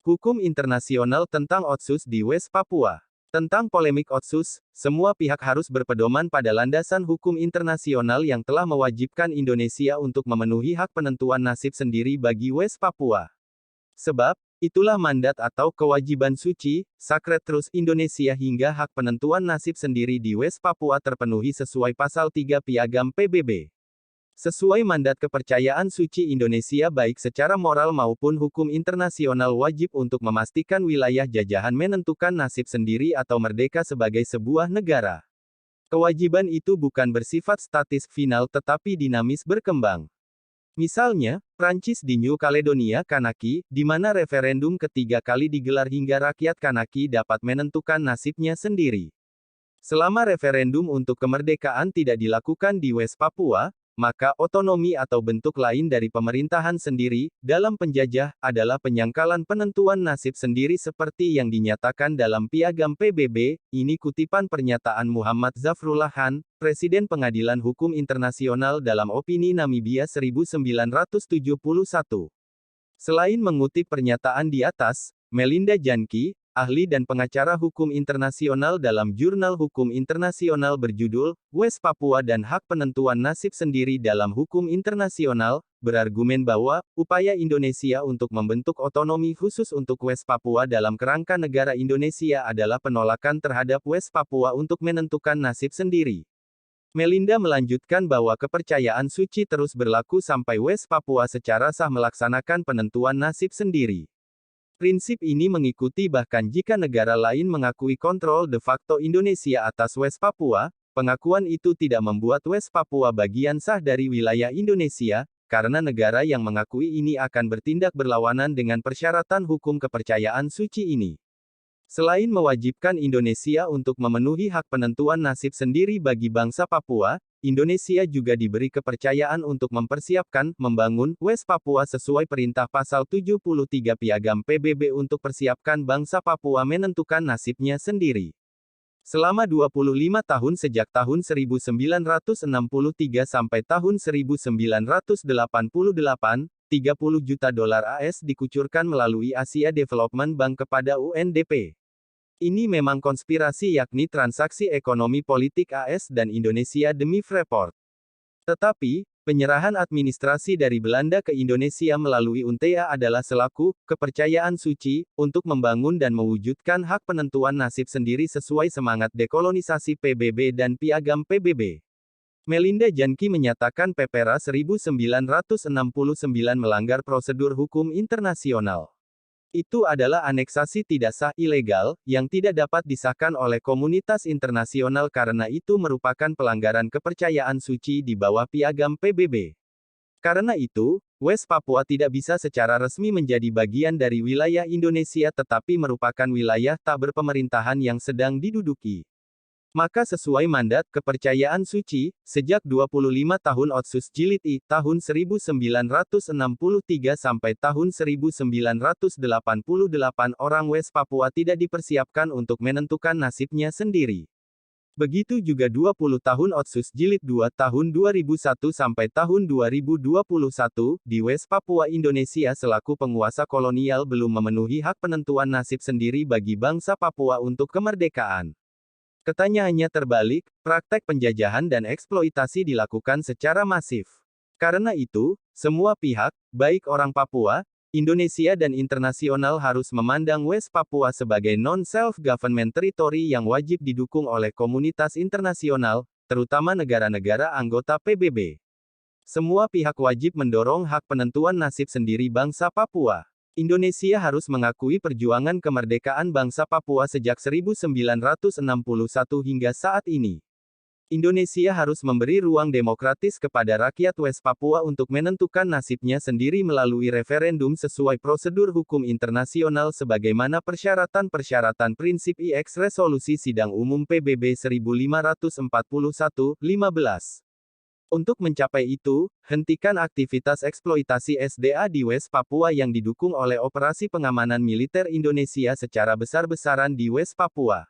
Hukum internasional tentang Otsus di West Papua. Tentang polemik Otsus, semua pihak harus berpedoman pada landasan hukum internasional yang telah mewajibkan Indonesia untuk memenuhi hak penentuan nasib sendiri bagi West Papua. Sebab, itulah mandat atau kewajiban suci, Sacred Trust Indonesia hingga hak penentuan nasib sendiri di West Papua terpenuhi sesuai Pasal 3 Piagam PBB. Sesuai mandat kepercayaan suci Indonesia baik secara moral maupun hukum internasional wajib untuk memastikan wilayah jajahan menentukan nasib sendiri atau merdeka sebagai sebuah negara. Kewajiban itu bukan bersifat statis final tetapi dinamis berkembang. Misalnya, Prancis di New Caledonia Kanaki, di mana referendum ketiga kali digelar hingga rakyat Kanaki dapat menentukan nasibnya sendiri. Selama referendum untuk kemerdekaan tidak dilakukan di West Papua, maka otonomi atau bentuk lain dari pemerintahan sendiri, dalam penjajah, adalah penyangkalan penentuan nasib sendiri seperti yang dinyatakan dalam Piagam PBB, ini kutipan pernyataan Muhammad Zafrullah Khan, Presiden Pengadilan Hukum Internasional dalam opini Namibia 1971. Selain mengutip pernyataan di atas, Melinda Janki, ahli dan pengacara hukum internasional dalam jurnal hukum internasional berjudul, West Papua dan Hak Penentuan Nasib Sendiri dalam Hukum Internasional, berargumen bahwa, upaya Indonesia untuk membentuk otonomi khusus untuk West Papua dalam kerangka negara Indonesia adalah penolakan terhadap West Papua untuk menentukan nasib sendiri. Melinda melanjutkan bahwa kepercayaan suci terus berlaku sampai West Papua secara sah melaksanakan penentuan nasib sendiri. Prinsip ini mengikuti bahkan jika negara lain mengakui kontrol de facto Indonesia atas West Papua, pengakuan itu tidak membuat West Papua bagian sah dari wilayah Indonesia, karena negara yang mengakui ini akan bertindak berlawanan dengan persyaratan hukum kepercayaan suci ini. Selain mewajibkan Indonesia untuk memenuhi hak penentuan nasib sendiri bagi bangsa Papua, Indonesia juga diberi kepercayaan untuk mempersiapkan, membangun, West Papua sesuai perintah Pasal 73 Piagam PBB untuk persiapkan bangsa Papua menentukan nasibnya sendiri. Selama 25 tahun sejak tahun 1963 sampai tahun 1988, 30 juta dolar AS dikucurkan melalui Asia Development Bank kepada UNDP. Ini memang konspirasi yakni transaksi ekonomi politik AS dan Indonesia demi Freeport. Tetapi, penyerahan administrasi dari Belanda ke Indonesia melalui UNTEA adalah selaku kepercayaan suci untuk membangun dan mewujudkan hak penentuan nasib sendiri sesuai semangat dekolonisasi PBB dan Piagam PBB. Melinda Janki menyatakan PPRA 1969 melanggar prosedur hukum internasional. Itu adalah aneksasi tidak sah ilegal, yang tidak dapat disahkan oleh komunitas internasional karena itu merupakan pelanggaran kepercayaan suci di bawah Piagam PBB. Karena itu, West Papua tidak bisa secara resmi menjadi bagian dari wilayah Indonesia tetapi merupakan wilayah tak berpemerintahan yang sedang diduduki. Maka sesuai mandat kepercayaan suci, sejak 25 tahun Otsus Jilid I, tahun 1963 sampai tahun 1988 orang West Papua tidak dipersiapkan untuk menentukan nasibnya sendiri. Begitu juga 20 tahun Otsus Jilid II tahun 2001 sampai tahun 2021, di West Papua Indonesia selaku penguasa kolonial belum memenuhi hak penentuan nasib sendiri bagi bangsa Papua untuk kemerdekaan. Ketanyaannya terbalik, praktek penjajahan dan eksploitasi dilakukan secara masif. Karena itu, semua pihak, baik orang Papua, Indonesia dan internasional harus memandang West Papua sebagai non-self-government territory yang wajib didukung oleh komunitas internasional, terutama negara-negara anggota PBB. Semua pihak wajib mendorong hak penentuan nasib sendiri bangsa Papua. Indonesia harus mengakui perjuangan kemerdekaan bangsa Papua sejak 1961 hingga saat ini. Indonesia harus memberi ruang demokratis kepada rakyat West Papua untuk menentukan nasibnya sendiri melalui referendum sesuai prosedur hukum internasional sebagaimana persyaratan-persyaratan prinsip IX Resolusi Sidang Umum PBB 1541, 15. Untuk mencapai itu, hentikan aktivitas eksploitasi SDA di West Papua yang didukung oleh operasi pengamanan militer Indonesia secara besar-besaran di West Papua.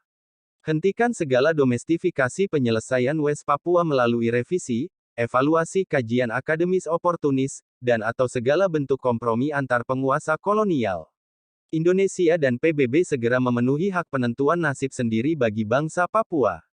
Hentikan segala domestifikasi penyelesaian West Papua melalui revisi, evaluasi kajian akademis oportunis, dan atau segala bentuk kompromi antar penguasa kolonial. Indonesia dan PBB segera memenuhi hak penentuan nasib sendiri bagi bangsa Papua.